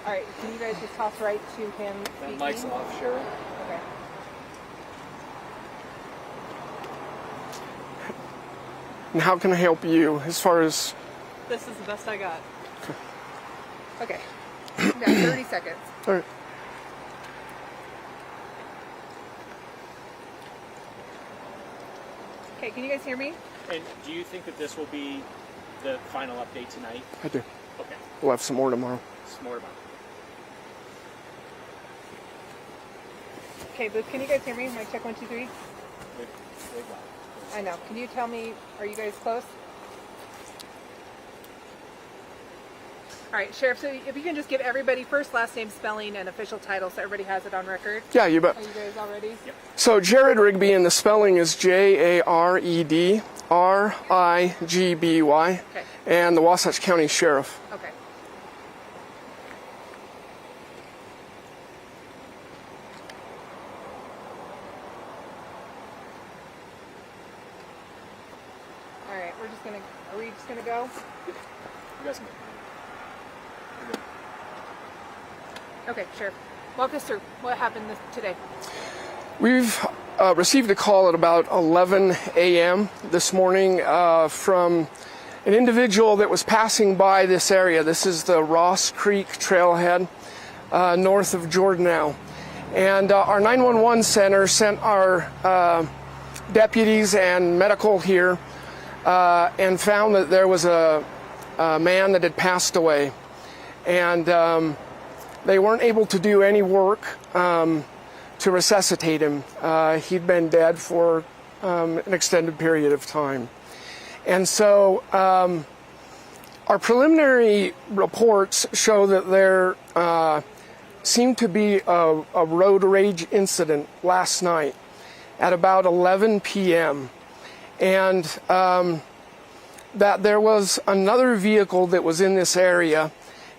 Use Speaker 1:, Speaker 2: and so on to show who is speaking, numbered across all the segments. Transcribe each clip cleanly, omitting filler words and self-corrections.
Speaker 1: All right, can you guys just toss right to him speaking?
Speaker 2: Mike's off, Sharon.
Speaker 1: Okay.
Speaker 3: And how can I help you as far as...
Speaker 1: This is the best I got. Okay. You got 30 seconds.
Speaker 3: All right.
Speaker 1: Okay, can you guys hear me?
Speaker 2: And do you think that this will be the final update tonight?
Speaker 3: I do.
Speaker 2: Okay.
Speaker 3: We'll have some more tomorrow.
Speaker 2: Some more about it.
Speaker 1: Okay, but can you guys hear me? Mic check 1, 2, 3.
Speaker 2: Wait, wow.
Speaker 1: I know. Can you tell me, are you guys close? All right, Sheriff, so if you can just give everybody first, last name, spelling, and official title so everybody has it on record.
Speaker 3: Yeah, you bet.
Speaker 1: Are you guys all ready?
Speaker 2: Yep.
Speaker 3: So Jared Rigby, and the spelling is Jared Rigby,
Speaker 1: Okay.
Speaker 3: and the Wasatch County Sheriff.
Speaker 1: Okay. All right, are we just gonna go?
Speaker 2: You guys can.
Speaker 1: Okay, Sheriff. Walk us through what happened today.
Speaker 3: We've received a call at about 11 a.m. this morning from an individual that was passing by this area. This is the Ross Creek Trailhead north of Jordanelle. And our 911 center sent our deputies and medical here and found that there was a man that had passed away. And they weren't able to do any work to resuscitate him. He'd been dead for an extended period of time. And so our preliminary reports show that there seemed to be a road rage incident last night at about 11 p.m. And that there was another vehicle that was in this area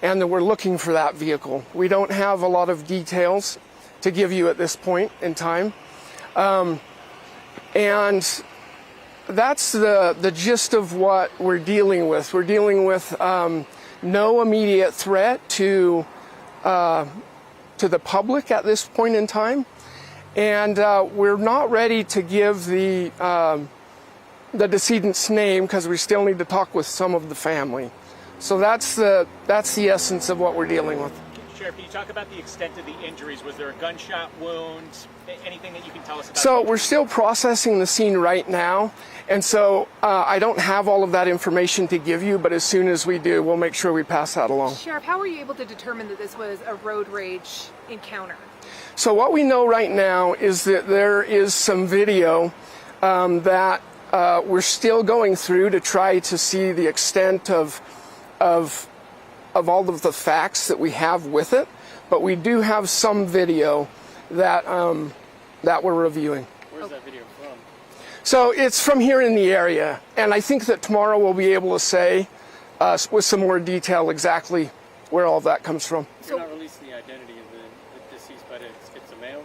Speaker 3: and that we're looking for that vehicle. We don't have a lot of details to give you at this point in time. And that's the gist of what we're dealing with. We're dealing with no immediate threat to the public at this point in time. And we're not ready to give the decedent's name because we still need to talk with some of the family. So that's the essence of what we're dealing with.
Speaker 2: Sheriff, can you talk about the extent of the injuries? Was there a gunshot wound? Anything that you can tell us about?
Speaker 3: So we're still processing the scene right now, and so I don't have all of that information to give you, but as soon as we do, we'll make sure we pass that along.
Speaker 1: Sheriff, how were you able to determine that this was a road rage encounter?
Speaker 3: So what we know right now is that there is some video that we're still going through to try to see the extent of all of the facts that we have with it, but we do have some video that that we're reviewing.
Speaker 2: Where's that video from?
Speaker 3: So it's from here in the area, and I think that tomorrow we'll be able to say with some more detail exactly where all of that comes from.
Speaker 4: You're not releasing the identity of the deceased, but it's a male?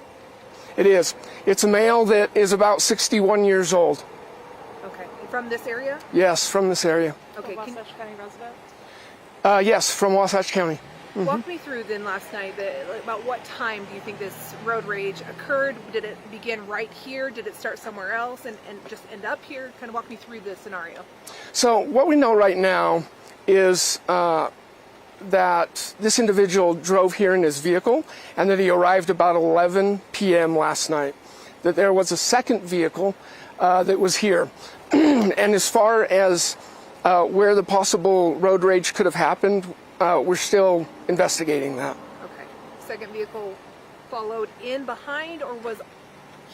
Speaker 3: It is. It's a male that is about 61 years old.
Speaker 1: Okay. From this area?
Speaker 3: Yes, from this area.
Speaker 1: Okay.
Speaker 5: Wasatch County resident?
Speaker 3: Yes, from Wasatch County. Mm-hmm.
Speaker 1: Walk me through then last night, about what time do you think this road rage occurred? Did it begin right here? Did it start somewhere else and just end up here? Kind of walk me through the scenario.
Speaker 3: So what we know right now is that this individual drove here in his vehicle and that he arrived about 11 p.m. last night. That there was a second vehicle that was here. And as far as where the possible road rage could have happened, we're still investigating that.
Speaker 1: Okay. Second vehicle followed in behind or was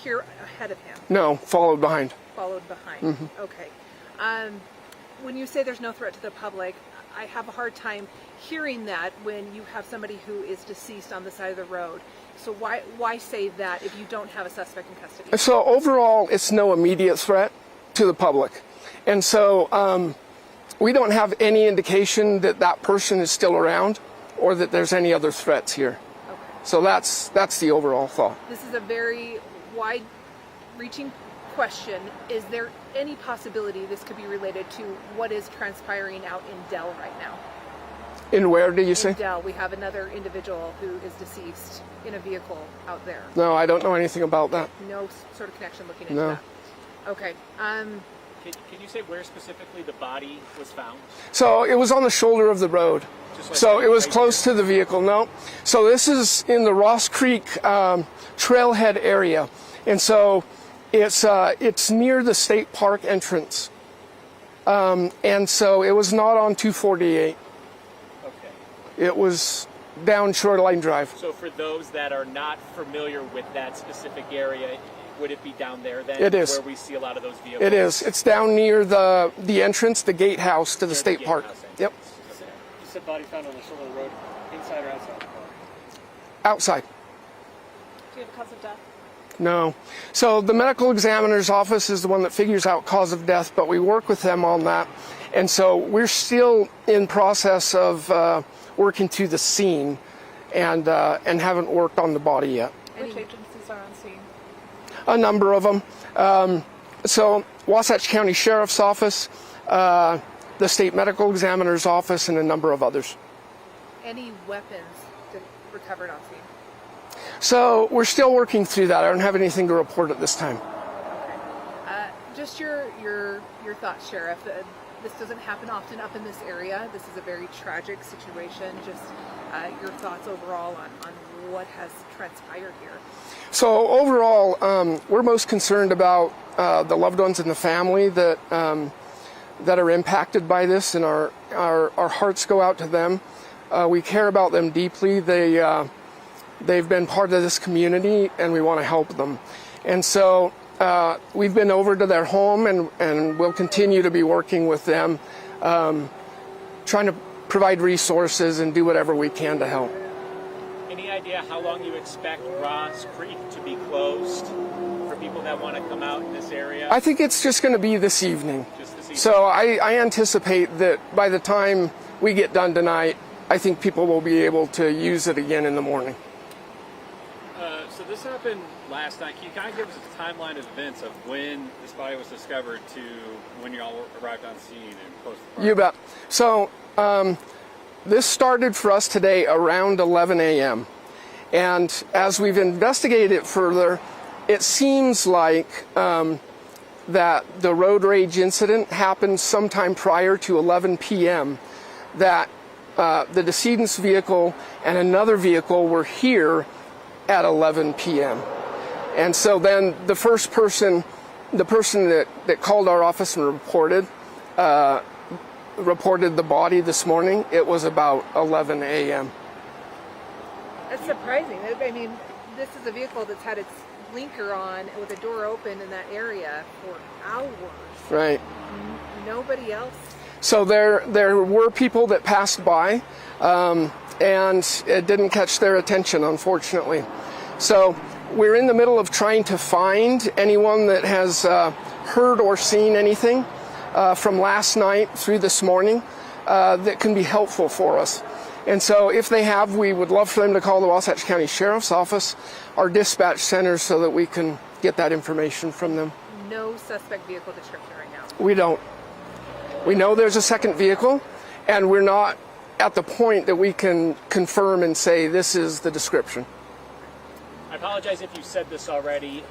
Speaker 1: here ahead of him?
Speaker 3: No, followed behind.
Speaker 1: Followed behind.
Speaker 3: Mm-hmm.
Speaker 1: Okay. When you say there's no threat to the public, I have a hard time hearing that when you have somebody who is deceased on the side of the road. So why say that if you don't have a suspect in custody?
Speaker 3: So overall, it's no immediate threat to the public. And so we don't have any indication that that person is still around or that there's any other threats here.
Speaker 1: Okay.
Speaker 3: So that's the overall thought.
Speaker 1: This is a very wide-reaching question. Is there any possibility this could be related to what is transpiring out in Dell right now?
Speaker 3: In where do you
Speaker 1: In
Speaker 3: say?
Speaker 1: Dell, we have another individual who is deceased in a vehicle out there.
Speaker 3: No, I don't know anything about that.
Speaker 1: No sort of connection looking into
Speaker 3: No.
Speaker 1: that. Okay.
Speaker 2: Can you say where specifically the body was found?
Speaker 3: So it was on the shoulder of the road.
Speaker 2: Just like
Speaker 3: So it was
Speaker 2: right
Speaker 3: close to the vehicle. No. So this is in the Ross Creek trailhead area. And so it's near the state park entrance. And so it was not on 248.
Speaker 2: Okay.
Speaker 3: It was down Shoreline Drive.
Speaker 2: So for those that are not familiar with that specific area, would it be down there then?
Speaker 3: It is.
Speaker 2: Where we see a lot of those vehicles?
Speaker 3: It is. It's down near the entrance, the gatehouse to the
Speaker 2: Near
Speaker 3: state park.
Speaker 2: gatehouse entrance.
Speaker 3: Yep.
Speaker 2: Okay.
Speaker 4: You said body found on the shoulder of the road, inside or outside the car?
Speaker 3: Outside.
Speaker 1: do you have a cause of death?
Speaker 3: No. So the medical examiner's office is the one that figures out cause of death, but we work with them on that. And so we're still in process of working to the scene and haven't worked on the body yet.
Speaker 1: Which agencies are on scene?
Speaker 3: A number of them. So Wasatch County Sheriff's Office, the State Medical Examiner's Office, and a number of others.
Speaker 1: Any weapons recovered on scene?
Speaker 3: So we're still working through that. I don't have anything to report at this time.
Speaker 1: Just your thoughts, Sheriff. This doesn't happen often up in this area. This is a very tragic situation. Just your thoughts overall on what has transpired here.
Speaker 3: So overall, we're most concerned about the loved ones and the family that are impacted by this, and our hearts go out to them. We care about them deeply. They've been part of this community, and we want to help them. And so we've been over to their home, and we'll continue to be working with them, trying to provide resources and do whatever we can to help.
Speaker 2: Any idea how long you expect Ross Creek to be closed for people that want to come out in this area?
Speaker 3: I think it's just going to be this evening.
Speaker 2: Just this evening?
Speaker 3: So I anticipate that by the time we get done tonight, I think people will be able to use it again in the morning.
Speaker 4: So this happened last night. Can you kind of give us a timeline of events of when this body was discovered to when you all arrived on scene and close the park?
Speaker 3: You bet. So this started for us today around 11 a.m. And as we've investigated it further, it seems like that the road rage incident happened sometime prior to 11 p.m. That the decedent's vehicle and another vehicle were here at 11 p.m. And so then the person that called our office and reported the body this morning, it was about 11 a.m.
Speaker 1: That's surprising. I mean, this is a vehicle that's had its blinker on with the door open in that area for hours.
Speaker 3: Right.
Speaker 1: Nobody else.
Speaker 3: So there were people that passed by, and it didn't catch their attention, unfortunately. So we're in the middle of trying to find anyone that has heard or seen anything from last night through this morning that can be helpful for us. And so if they have, we would love for them to call the Wasatch County Sheriff's Office, our dispatch center, so that we can get that information from them.
Speaker 1: No suspect vehicle description right now.
Speaker 3: We don't. We know there's a second vehicle, and we're not at the point that we can confirm and say this is the description.
Speaker 2: I apologize if you said this already.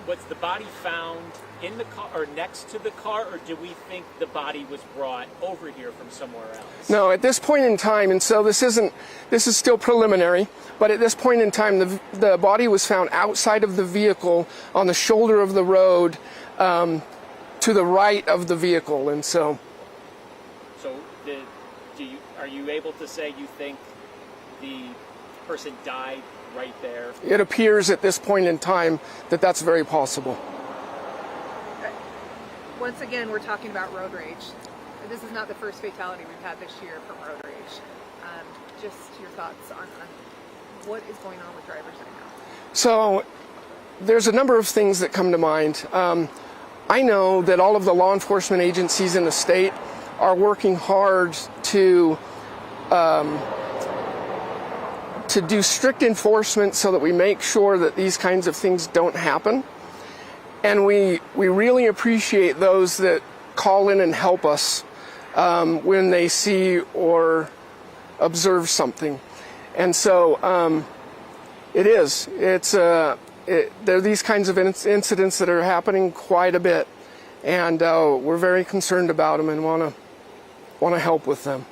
Speaker 2: Was the body found in the car or next to the car, or do we think the body was brought over here from somewhere else?
Speaker 3: No, at this point in time, and so this is still preliminary, but at this point in time, the body was found outside of the vehicle on the shoulder of the road to the right of the vehicle, and so.
Speaker 2: So are you able to say you think the person died right there?
Speaker 3: It appears at this point in time that that's very possible.
Speaker 1: Once again, we're talking about road rage. This is not the first fatality we've had this year from road rage. Just your thoughts on what is going on with drivers right now.
Speaker 3: So there's a number of things that come to mind. I know that all of the law enforcement agencies in the state are working hard to do strict enforcement so that we make sure that these kinds of things don't happen. And we really appreciate those that call in and help us when they see or observe something. And so there are these kinds of incidents that are happening quite a bit, and we're very concerned about them and want to help with them.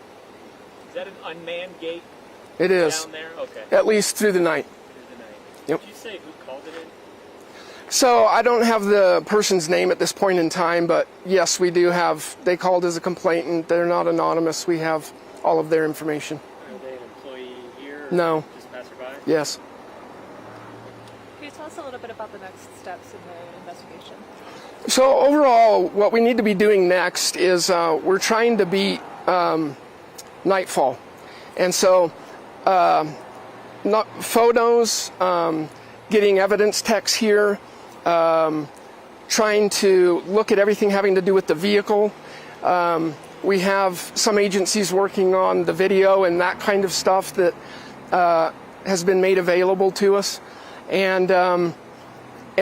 Speaker 2: Is that an unmanned gate?
Speaker 3: It is.
Speaker 2: Down there? Okay.
Speaker 3: At least through the night.
Speaker 2: Through the night.
Speaker 3: Yep.
Speaker 4: Did you say who called it in?
Speaker 3: So I don't have the person's name at this point in time, but yes, we do have. They called as a complainant. They're not anonymous. We have all of their information.
Speaker 4: Are they an employee here? Or
Speaker 3: No.
Speaker 4: just passerby?
Speaker 3: Yes.
Speaker 1: Can you tell us a little bit about the next steps in the investigation?
Speaker 3: So overall, what we need to be doing next is we're trying to beat nightfall, and so not photos, getting evidence techs here, trying to look at everything having to do with the vehicle. We have some agencies working on the video and that kind of stuff that has been made available to us, and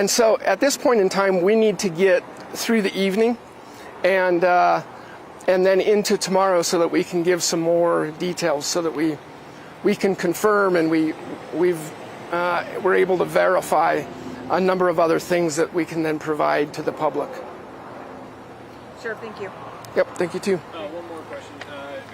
Speaker 3: so at this point in time, we need to get through the evening and then into tomorrow so that we can give some more details, so that we can confirm and we're able to verify a number of other things that we can then provide to the public.
Speaker 1: Sure, thank you.
Speaker 3: Yep, thank you too.
Speaker 4: One more question.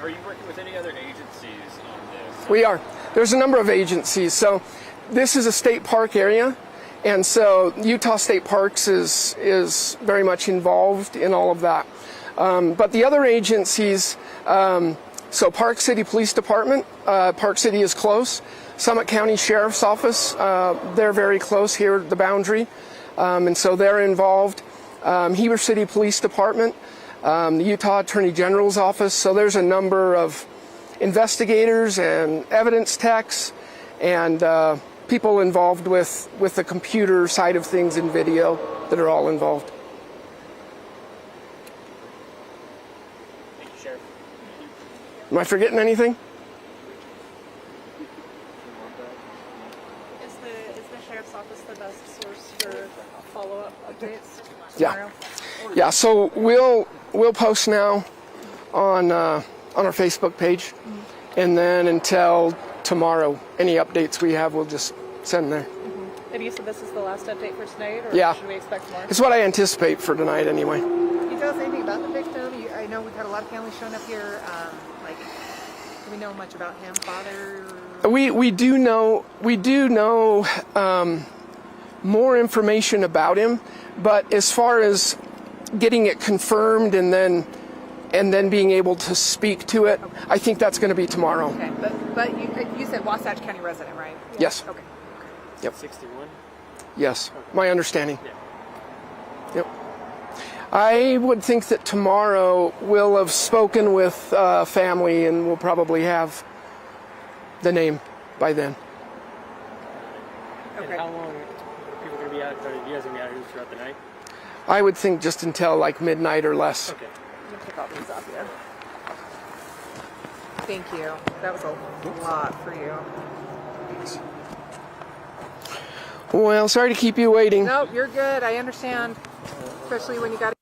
Speaker 4: Are you working with any other agencies on this?
Speaker 3: We are. There's a number of agencies. So this is a state park area, and so Utah State Parks is very much involved in all of that. But the other agencies, so Park City Police Department, Park City is close. Summit County Sheriff's Office, they're very close here at the boundary, and so they're involved. Heber City Police Department, the Utah Attorney General's Office. So there's a number of investigators and evidence techs and people involved with the computer side of things in video that are all involved.
Speaker 2: Thank you, Sheriff.
Speaker 3: Am I forgetting anything?
Speaker 1: Is the sheriff's office the best source for follow-up updates?
Speaker 3: Yeah.
Speaker 1: tomorrow?
Speaker 3: Yeah, so we'll post now on our Facebook page, and then until tomorrow, any updates we have, we'll just send there.
Speaker 1: And you said this is the last update for tonight, or
Speaker 3: Yeah.
Speaker 1: should we expect more?
Speaker 3: It's what I anticipate for tonight anyway.
Speaker 1: Can you tell us anything about the victim? I know we've had a lot of families showing up here. Do we know much about him, father?
Speaker 3: We do know more information about him, but as far as getting it confirmed and then being able to speak to it, I think that's going to be tomorrow.
Speaker 1: Okay, but you said Wasatch County resident, right?
Speaker 3: Yes.
Speaker 1: Okay.
Speaker 3: Yep.
Speaker 4: 61?
Speaker 3: Yes, my understanding.
Speaker 4: Yeah.
Speaker 3: Yep. I would think that tomorrow we'll have spoken with family and we'll probably have the name by then.
Speaker 1: Okay.
Speaker 5: And how long are people going to be out? Are you guys going to be out here throughout the night?
Speaker 3: I would think just until like midnight or less.
Speaker 5: Okay.
Speaker 1: I'm gonna pick all these up here. Thank you. That was a lot for you.
Speaker 3: Well, sorry to keep you waiting.
Speaker 1: Nope, you're good. I understand. Especially when you got